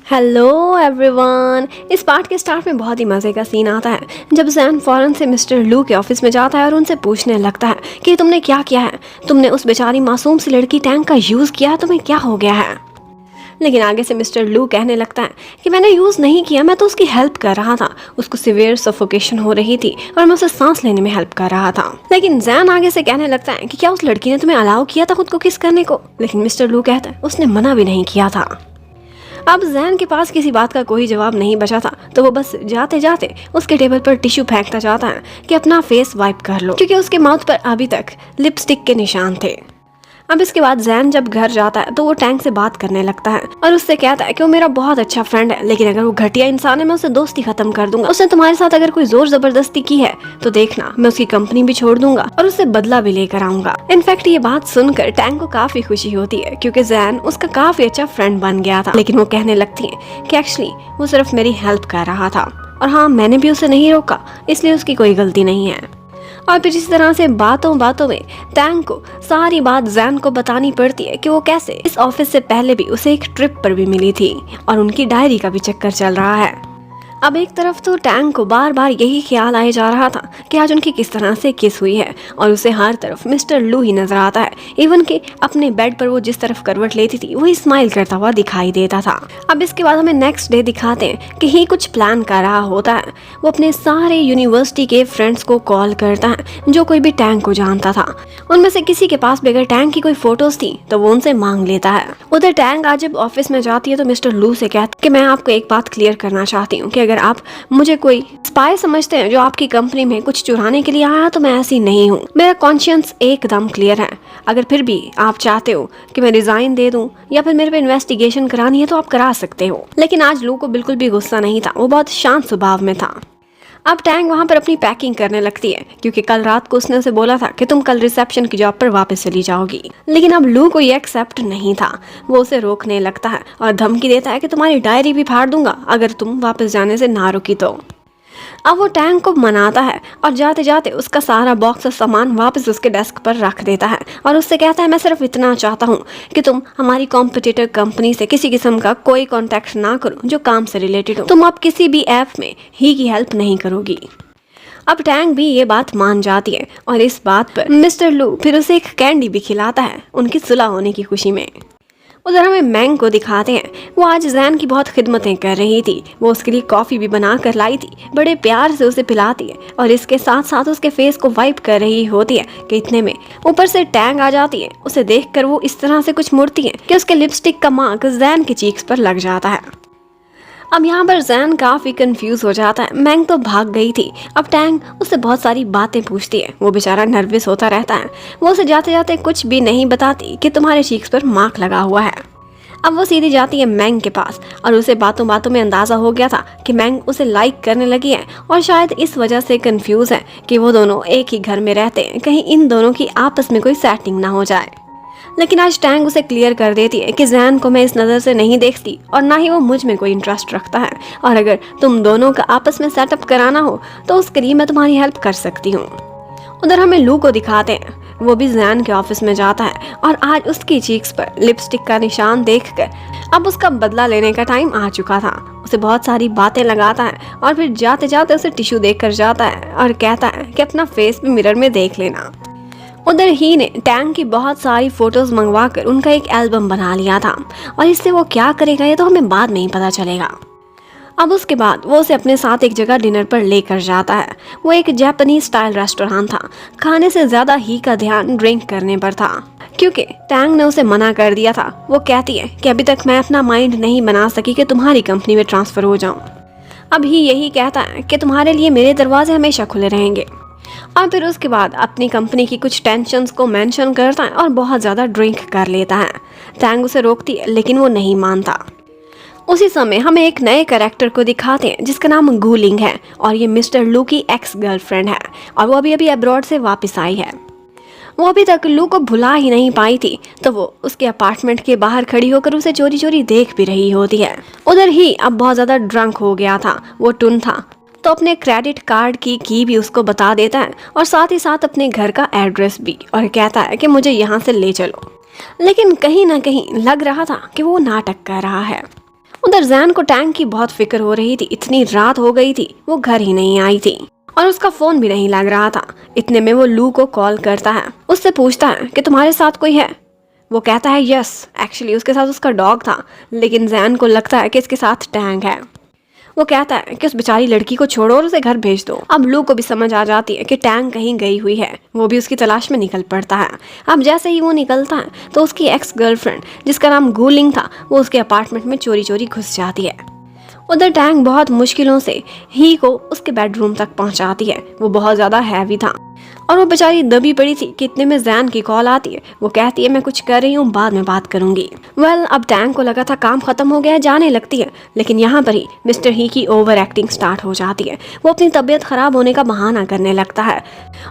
Hello everyone. इस part के start में बहुत ही मज़े का सीन आता है जब जैन फौरन से मिस्टर लू के ऑफिस में जाता है और उनसे पूछने लगता है कि तुमने क्या किया है, तुमने उस बेचारी मासूम सी लड़की टैंक का यूज़ किया है, तुम्हें क्या हो गया है। लेकिन आगे से मिस्टर लू कहने लगता है कि मैंने यूज़ नहीं किया, मैं तो उसकी हेल्प कर रहा था, उसको सिवियर सफोकेशन हो रही थी और मैं उसे सांस लेने में हेल्प कर रहा था। लेकिन जैन आगे से कहने लगता है कि क्या उस लड़की ने तुम्हें अलाउ किया था खुद को किस करने को। लेकिन मिस्टर लू कहता है उसने मना भी नहीं किया था। अब जैन के पास किसी बात का कोई जवाब नहीं बचा था, तो वो बस जाते जाते उसके टेबल पर टिश्यू फेंकता जाता है कि अपना फेस वाइप कर लो, क्योंकि उसके माउथ पर अभी तक लिपस्टिक के निशान थे। अब इसके बाद जैन जब घर जाता है तो वो टैंक से बात करने लगता है और उससे कहता है कि वो मेरा बहुत अच्छा फ्रेंड है, लेकिन अगर वो घटिया इंसान है मैं उससे दोस्ती खत्म कर दूंगा। उसने तुम्हारे साथ अगर कोई जोर जबरदस्ती की है तो देखना मैं उसकी कंपनी भी छोड़ दूंगा और उससे बदला भी लेकर आऊंगा। इनफैक्ट ये बात सुनकर टैंक को काफी खुशी होती है क्योंकि जैन उसका काफी अच्छा फ्रेंड बन गया था। लेकिन वो कहने लगती है कि एक्चुअली वो सिर्फ मेरी हेल्प कर रहा था और हाँ, मैंने भी उसे नहीं रोका, इसलिए उसकी कोई गलती नहीं है। और फिर इस तरह से बातों बातों में टैंक को सारी बात जैन को बतानी पड़ती है कि वो कैसे इस ऑफिस से पहले भी उसे एक ट्रिप पर भी मिली थी और उनकी डायरी का भी चक्कर चल रहा है। अब एक तरफ तो टैंक को बार बार यही ख्याल आए जा रहा था कि आज उनकी किस तरह से किस हुई है और उसे हर तरफ मिस्टर लू ही नजर आता है। इवन कि अपने बेड पर वो जिस तरफ करवट लेती थी वही स्माइल करता हुआ दिखाई देता था। अब इसके बाद हमें नेक्स्ट डे दिखाते हैं कि ही कुछ प्लान कर रहा होता है। वो अपने सारे यूनिवर्सिटी के फ्रेंड्स को कॉल करता है जो कोई भी टैंक को जानता था। उनमें से किसी के पास भी अगर टैंक की कोई फोटोज थी तो वो उनसे मांग लेता है। उधर टैंक आज जब ऑफिस में जाती है तो मिस्टर लू से कहता है कि मैं आपको एक बात क्लियर करना चाहती हूँ कि अगर आप मुझे कोई स्पाई समझते हैं जो आपकी कंपनी में कुछ चुराने के लिए आया तो मैं ऐसी नहीं हूँ। मेरा कॉन्शियंस एकदम क्लियर है। अगर फिर भी आप चाहते हो कि मैं रिजाइन दे दूं या फिर मेरे पे इन्वेस्टिगेशन करानी है तो आप करा सकते हो। लेकिन आज लू को बिल्कुल भी गुस्सा नहीं था, वो बहुत शांत स्वभाव में था। अब टैंक वहाँ पर अपनी पैकिंग करने लगती है क्योंकि कल रात को उसने उसे बोला था कि तुम कल रिसेप्शन की जॉब पर वापस चली जाओगी। लेकिन अब लू को ये एक्सेप्ट नहीं था। वो उसे रोकने लगता है और धमकी देता है कि तुम्हारी डायरी भी फाड़ दूंगा अगर तुम वापस जाने से ना रुकी तो। अब वो टैंक को मनाता है और जाते जाते उसका सारा बॉक्स और सामान वापस उसके डेस्क पर रख देता है और उससे कहता है मैं सिर्फ इतना चाहता हूँ कि तुम हमारी कॉम्पिटिटर कंपनी से किसी किस्म का कोई कॉन्टेक्ट ना करो जो काम से रिलेटेड हो। तुम अब किसी भी ऐप में ही की हेल्प नहीं करोगी। अब टैंक भी ये बात मान जाती है और इस बात पर मिस्टर लू फिर उसे एक कैंडी भी खिलाता है उनकी सुलह होने की खुशी में। उधर हमें मैंग को दिखाते हैं। वो आज जैन की बहुत खिदमतें कर रही थी। वो उसके लिए कॉफ़ी भी बना कर लाई थी, बड़े प्यार से उसे पिलाती है और इसके साथ साथ उसके फेस को वाइप कर रही होती है कि इतने में ऊपर से टैंग आ जाती है। उसे देखकर वो इस तरह से कुछ मुड़ती है कि उसके लिपस्टिक का मार्क जैन के चीक्स पर लग जाता है। अब यहाँ पर जैन काफी कंफ्यूज हो जाता है। मैंग तो भाग गई थी। अब टैंग उससे बहुत सारी बातें पूछती है। वो बेचारा नर्वस होता रहता है। वो उसे जाते जाते कुछ भी नहीं बताती कि तुम्हारे चीक्स पर मार्क लगा हुआ है। अब वो सीधी जाती है मैंग के पास और उसे बातों बातों में अंदाजा हो गया था कि मैंग उसे लाइक करने लगी है और शायद इस वजह से कंफ्यूज है कि वो दोनों एक ही घर में रहते हैं, कहीं इन दोनों की आपस में कोई सेटिंग ना हो जाए। लेकिन आज टैंग उसे क्लियर कर देती है कि जैन को मैं इस नज़र से नहीं देखती और ना ही वो मुझ में कोई इंटरेस्ट रखता है और अगर तुम दोनों का आपस में सेटअप कराना हो तो उसके लिए मैं तुम्हारी हेल्प कर सकती हूँ। उधर हमें लू को दिखाते हैं। वो भी जैन के ऑफिस में जाता है और आज उसकी चीक्स पर लिपस्टिक का निशान देखकर अब उसका बदला लेने का टाइम आ चुका था। उसे बहुत सारी बातें लगाता है और फिर जाते जाते उसे टिश्यू देकर जाता है और कहता है कि अपना फेस भी मिरर में देख लेना। उधर ही ने टैंक की बहुत सारी फोटोज मंगवा कर उनका एक एल्बम बना लिया था और इससे वो क्या करेगा ये तो हमें बाद में ही पता चलेगा। अब उसके बाद वो उसे अपने साथ एक जगह डिनर पर लेकर जाता है। वो एक जापानीज स्टाइल रेस्टोरेंट था। खाने से ज्यादा ही का ध्यान ड्रिंक करने पर था क्योंकि टैंग ने उसे मना कर दिया था। वो कहती है कि अभी तक मैं अपना माइंड नहीं बना सकी कि तुम्हारी कंपनी में ट्रांसफर हो जाऊं। अब ही यही कहता है कि तुम्हारे लिए मेरे दरवाजे हमेशा खुले रहेंगे। और फिर उसके बाद अपनी कंपनी की कुछ टेंशन्स को मेंशन करता है और बहुत ज़्यादा ड्रिंक कर लेता है। टैंग उसे रोकती है लेकिन वो नहीं मानता। उसी समय हमें एक नए कैरेक्टर को दिखाते हैं जिसका नाम गूलिंग है और ये मिस्टर लू की एक्स गर्लफ्रेंड है और वो अभी अभी अब्रॉड से वापस आई है। वो अभी तक लू को भुला ही नहीं पाई थी तो वो उसके अपार्टमेंट के बाहर खड़ी होकर उसे चोरी चोरी देख भी रही होती है। उधर ही अब बहुत ज़्यादा ड्रंक हो गया था, वो टुन था तो अपने क्रेडिट कार्ड की भी उसको बता देता है और साथ ही साथ अपने घर का एड्रेस भी और कहता है कि मुझे यहाँ से ले चलो। लेकिन कहीं ना कहीं लग रहा था कि वो नाटक कर रहा है। उधर जैन को टैंक की बहुत फिक्र हो रही थी। इतनी रात हो गई थी, वो घर ही नहीं आई थी और उसका फोन भी नहीं लग रहा था। इतने में वो लू को कॉल करता है, उससे पूछता है कि तुम्हारे साथ कोई है। वो कहता है यस, एक्चुअली उसके साथ उसका डॉग था, लेकिन जैन को लगता है कि इसके साथ टैंक है। वो कहता है कि उस बेचारी लड़की को छोड़ो और उसे घर भेज दो। अब लू को भी समझ आ जाती है कि टैंक कहीं गई हुई है। वो भी उसकी तलाश में निकल पड़ता है। अब जैसे ही वो निकलता है तो उसकी एक्स गर्लफ्रेंड, जिसका नाम गुलिंग था, वो उसके अपार्टमेंट में चोरी चोरी घुस जाती है। उधर टैंक बहुत मुश्किलों से ही को उसके बेडरूम तक पहुंचाती है। वो बहुत ज्यादा हैवी था और वो बेचारी दबी पड़ी थी कि इतने में जैन की कॉल आती है। वो कहती है मैं कुछ कर रही हूँ, बाद में बात करूंगी। अब टैंक को लगा था काम खत्म हो गया है, जाने लगती है, लेकिन यहाँ पर ही मिस्टर ही की ओवर एक्टिंग स्टार्ट हो जाती है। वो अपनी तबीयत खराब होने का बहाना करने लगता है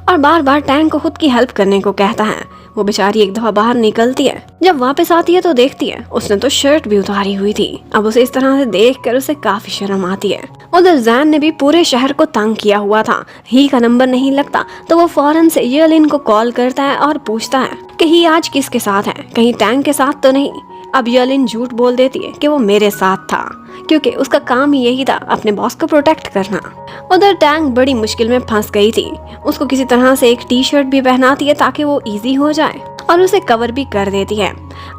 और बार बार टैंक को खुद की हेल्प करने को कहता है। वो बेचारी एक दफा बाहर निकलती है, जब वापस आती है तो देखती है उसने तो शर्ट भी उतारी हुई थी। अब उसे इस तरह से देख कर उसे काफी शर्म आती है। उधर जैन ने भी पूरे शहर को तंग किया हुआ था। ही का नंबर नहीं लगता तो वो फौरन से यलिन को कॉल करता है और पूछता है कि ही आज किसके साथ है, कहीं टैंक के साथ तो नहीं। अब यलिन झूठ बोल देती है कि वो मेरे साथ था, क्योंकि उसका काम ही यही था अपने बॉस को प्रोटेक्ट करना। उधर टैंक बड़ी मुश्किल में फंस गई थी। उसको किसी तरह से एक टी शर्ट भी पहनाती है ताकि वो इजी हो जाए और उसे कवर भी कर देती है।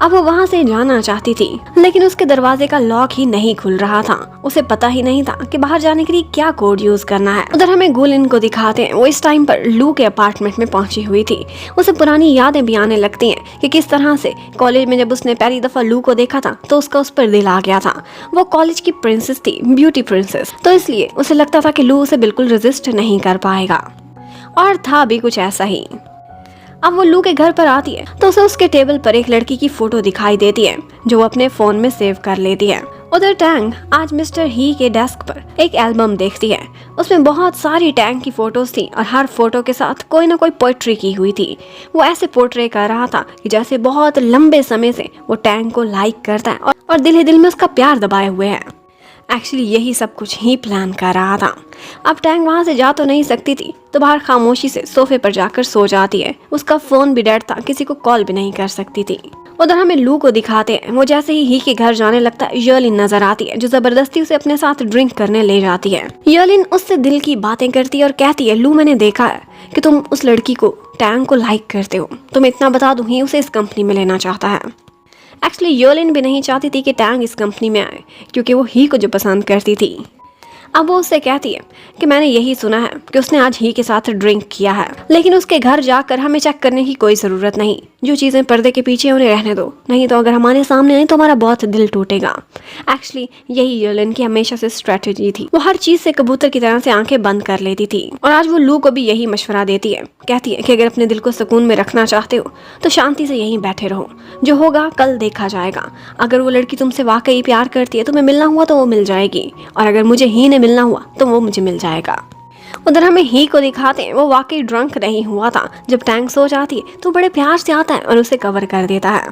अब वो वहाँ से जाना चाहती थी, लेकिन उसके दरवाजे का लॉक ही नहीं खुल रहा था। उसे पता ही नहीं था कि बाहर जाने के लिए क्या कोड यूज करना है। उधर हमें गुलिन को दिखाते हैं। वो इस टाइम पर लू के अपार्टमेंट में पहुंची हुई थी। उसे पुरानी यादें भी आने लगती हैं कि किस तरह से कॉलेज में जब उसने पहली दफा लू को देखा था तो उसका उस पर दिल आ गया था। वो कॉलेज की प्रिंसेस थी, ब्यूटी प्रिंसेस, तो इसलिए उसे लगता था कि लू उसे बिल्कुल रेजिस्ट नहीं कर पाएगा, और था भी कुछ ऐसा ही। अब वो लू के घर पर आती है तो उसे उसके टेबल पर एक लड़की की फोटो दिखाई देती है जो वो अपने फोन में सेव कर लेती है। उधर टैंक आज मिस्टर ही के डेस्क पर एक एल्बम देखती है। उसमें बहुत सारी टैंक की फोटोज थी और हर फोटो के साथ कोई ना कोई पोएट्री की हुई थी। वो ऐसे पोर्ट्रे कर रहा था कि जैसे बहुत लंबे समय से वो टैंक को लाइक करता है और दिल ही दिल में उसका प्यार दबाए हुए है। एक्चुअली यही सब कुछ ही प्लान कर रहा था। अब टैंक वहाँ से जा तो नहीं सकती थी, तो बाहर खामोशी से सोफे पर जाकर सो जाती है। उसका फोन भी डेड था, किसी को कॉल भी नहीं कर सकती थी। उधर हमें लू को दिखाते हैं। वो जैसे ही के घर जाने लगता है, यलिन नजर आती है जो जबरदस्ती उसे अपने साथ ड्रिंक करने ले जाती है। यलिन उससे दिल की बातें करती है और कहती है लू, मैंने देखा है कि तुम उस लड़की को, टैंक को लाइक करते हो। तुम इतना बता दूं, ही उसे इस कंपनी में लेना चाहता है। एक्चुअली यलिन भी नहीं चाहती थी कि टैंक इस कंपनी में आए, क्योंकि वो ही को जो पसंद करती थी। अब वो उससे कहती है कि मैंने यही सुना है कि उसने आज ही के साथ ड्रिंक किया है, लेकिन उसके घर जाकर हमें चेक करने की कोई ज़रूरत नहीं। जो चीज़ें पर्दे के पीछे उन्हें रहने दो, नहीं तो अगर हमारे सामने आई तो हमारा बहुत दिल टूटेगा। एक्चुअली यही यलिन की हमेशा से स्ट्रेटेजी थी। वो हर चीज़ से कबूतर की तरह से आंखें बंद कर लेती थी और आज वो लू को भी यही मशवरा देती है। कहती है कि अगर अपने दिल को सुकून में रखना चाहते हो तो शांति से यहीं बैठे रहो, जो होगा कल देखा जाएगा। अगर वो लड़की तुमसे वाकई प्यार करती है, तुम्हें मिलना हुआ तो वो मिल जाएगी, और अगर मुझे ही ने मिलना हुआ तो वो मुझे मिल जाएगा। उधर हमें ही को दिखाते हैं। वो वाकई ड्रंक नहीं हुआ था। जब टैंक सो जाती है तो बड़े प्यार से आता है और उसे कवर कर देता है।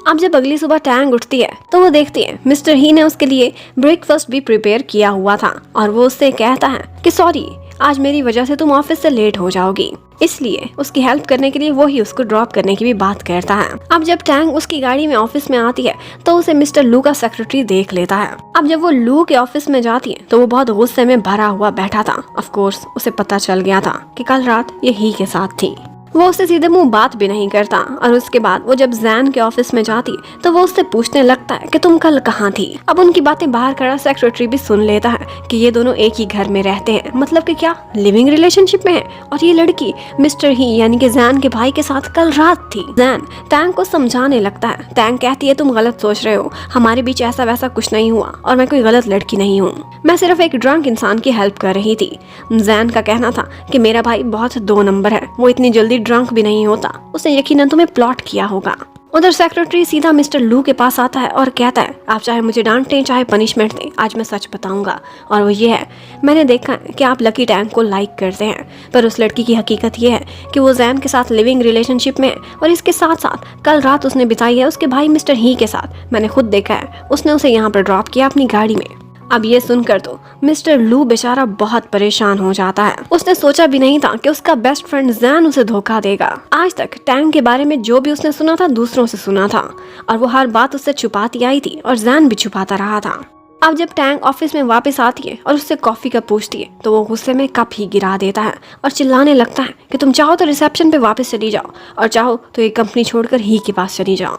अब जब अगली सुबह टैंक उठती है तो वो देखती है मिस्टर ही ने उसके लिए ब्रेकफास्ट भी प्रिपेयर किया हुआ था, और वो उससे कहता है कि सॉरी, आज मेरी वजह से तुम ऑफिस से लेट हो जाओगी। इसलिए उसकी हेल्प करने के लिए वो ही उसको ड्रॉप करने की भी बात करता है। अब जब टैंक उसकी गाड़ी में ऑफिस में आती है तो उसे मिस्टर लू का सेक्रेटरी देख लेता है। अब जब वो लू के ऑफिस में जाती है तो वो बहुत गुस्से में भरा हुआ बैठा था। ऑफ कोर्स उसे पता चल गया था कि कल रात ये ही के साथ थी। वो उससे सीधे मुंह बात भी नहीं करता, और उसके बाद वो जब जैन के ऑफिस में जाती तो वो उससे पूछने लगता है कि तुम कल कहाँ थी। अब उनकी बातें बाहर खड़ा सेक्रेटरी भी सुन लेता है कि ये दोनों एक ही घर में रहते हैं, मतलब कि क्या लिविंग रिलेशनशिप में है, और ये लड़की मिस्टर ही यानी कि जैन के भाई के साथ कल रात थी। जैन टैंक को समझाने लगता है। टैंक कहती है तुम गलत सोच रहे हो, हमारे बीच ऐसा वैसा कुछ नहीं हुआ और मैं कोई गलत लड़की नहीं हूँ, मैं सिर्फ एक ड्रंक इंसान की हेल्प कर रही थी। जैन का कहना था कि मेरा भाई बहुत 2 नंबर है, वो इतनी जल्दी ड्रंक भी नहीं होता, उसने यकीनन तुम्हें प्लॉट किया होगा। उधर सेक्रेटरी सीधा मिस्टर लू के पास आता है और कहता है आप चाहे मुझे डांटें चाहे पनिशमेंट दें, आज मैं सच बताऊंगा, और वो ये है, मैंने देखा है कि आप लकी टैंक को लाइक करते हैं, पर उस लड़की की हकीकत ये है कि वो जैन के साथ लिविंग रिलेशनशिप में है, और इसके साथ साथ कल रात उसने बिताई है उसके भाई मिस्टर ही के साथ। मैंने खुद देखा है, उसने उसे यहाँ पर ड्रॉप किया अपनी गाड़ी में। अब ये सुनकर तो मिस्टर लू बेचारा बहुत परेशान हो जाता है। उसने सोचा भी नहीं था कि उसका बेस्ट फ्रेंड जैन उसे धोखा देगा। आज तक टैंग के बारे में जो भी उसने सुना था दूसरों से सुना था और वो हर बात उससे छुपाती आई थी और जैन भी छुपाता रहा था। अब जब टैंग ऑफिस में वापस आती है और उससे कॉफी कप पूछती है तो वो गुस्से में कप ही गिरा देता है और चिल्लाने लगता है कि तुम चाहो तो रिसेप्शन पे वापस चली जाओ और चाहो तो ये कंपनी छोड़कर ही के पास चली जाओ।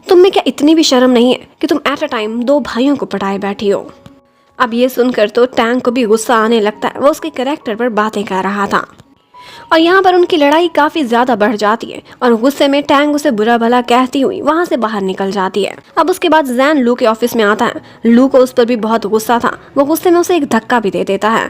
तुम में क्या इतनी भी शर्म नहीं है कि तुम एट अ टाइम 2 भाइयों को पटाए बैठी हो। अब ये सुनकर तो टैंग को भी गुस्सा आने लगता है। वो उसके कैरेक्टर पर बातें कर रहा था और यहाँ पर उनकी लड़ाई काफी ज्यादा बढ़ जाती है और गुस्से में टैंग उसे बुरा भला कहती हुई वहाँ से बाहर निकल जाती है। अब उसके बाद जैन लू के ऑफिस में आता है। लू को उस पर भी बहुत गुस्सा था। वो गुस्से में उसे एक धक्का भी दे देता है,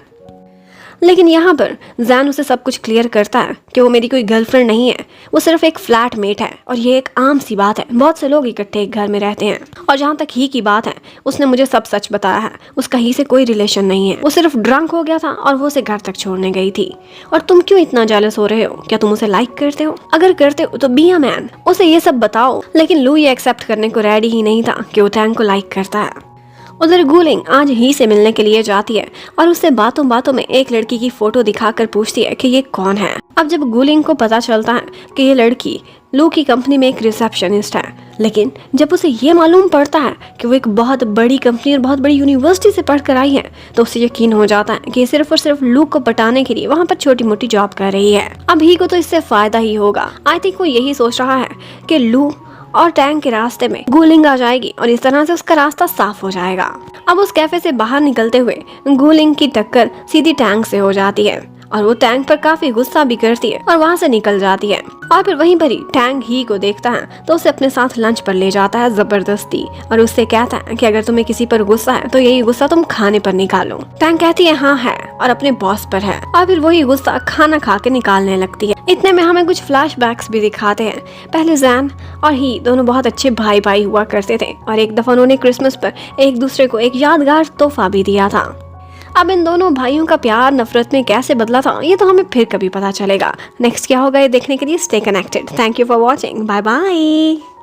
लेकिन यहाँ पर जैन उसे सब कुछ क्लियर करता है कि वो मेरी कोई गर्लफ्रेंड नहीं है, वो सिर्फ एक फ्लैटमेट है और ये एक आम सी बात है। बहुत से लोग इकट्ठे एक घर में रहते हैं और जहाँ तक ही की बात है उसने मुझे सब सच बताया है। उसका ही से कोई रिलेशन नहीं है। वो सिर्फ ड्रंक हो गया था और वो उसे घर तक छोड़ने गई थी। और तुम क्यों इतना जेलस हो रहे हो? क्या तुम उसे लाइक करते हो? अगर करते हो तो बी अ मैन, उसे ये सब बताओ। लेकिन लू ये एक्सेप्ट करने को रेडी ही नहीं था कि वो टैंग को लाइक करता है। उधर गुलिंग आज ही से मिलने के लिए जाती है और उससे बातों बातों में एक लड़की की फोटो दिखाकर पूछती है कि ये कौन है। अब जब गुलिंग को पता चलता है कि ये लड़की लू की कंपनी में एक रिसेप्शनिस्ट है, लेकिन जब उसे ये मालूम पड़ता है कि वो एक बहुत बड़ी कंपनी और बहुत बड़ी यूनिवर्सिटी से पढ़कर आई है तो उसे यकीन हो जाता है कि ये सिर्फ और सिर्फ लू को पटाने के लिए वहाँ पर छोटी मोटी जॉब कर रही है। अब ही को तो इससे फायदा ही होगा। आई थिंक वो यही सोच रहा है कि लू और टैंग के रास्ते में गुलिंग आ जाएगी और इस तरह से उसका रास्ता साफ हो जाएगा। अब उस कैफे से बाहर निकलते हुए गुलिंग की टक्कर सीधी टैंग से हो जाती है और वो टैंग पर काफी गुस्सा भी करती है और वहाँ से निकल जाती है। और फिर वहीं पर ही टैंग ही को देखता है तो उसे अपने साथ लंच पर ले जाता है जबरदस्ती और उससे कहता है कि अगर तुम्हें किसी पर गुस्सा है तो यही गुस्सा तुम खाने पर निकालो। टैंग कहती है हाँ है और अपने बॉस पर है और फिर वही गुस्सा खाना खा के निकालने लगती है। इतने में हमें कुछ फ्लैशबैक्स भी दिखाते हैं। पहले जैन और ही दोनों बहुत अच्छे भाई भाई हुआ करते थे और एक दफा उन्होंने क्रिसमस पर एक दूसरे को एक यादगार तोहफा भी दिया था। अब इन दोनों भाइयों का प्यार नफरत में कैसे बदला था ये तो हमें फिर कभी पता चलेगा। नेक्स्ट क्या होगा ये देखने के लिए stay connected. Thank you for watching. Bye bye.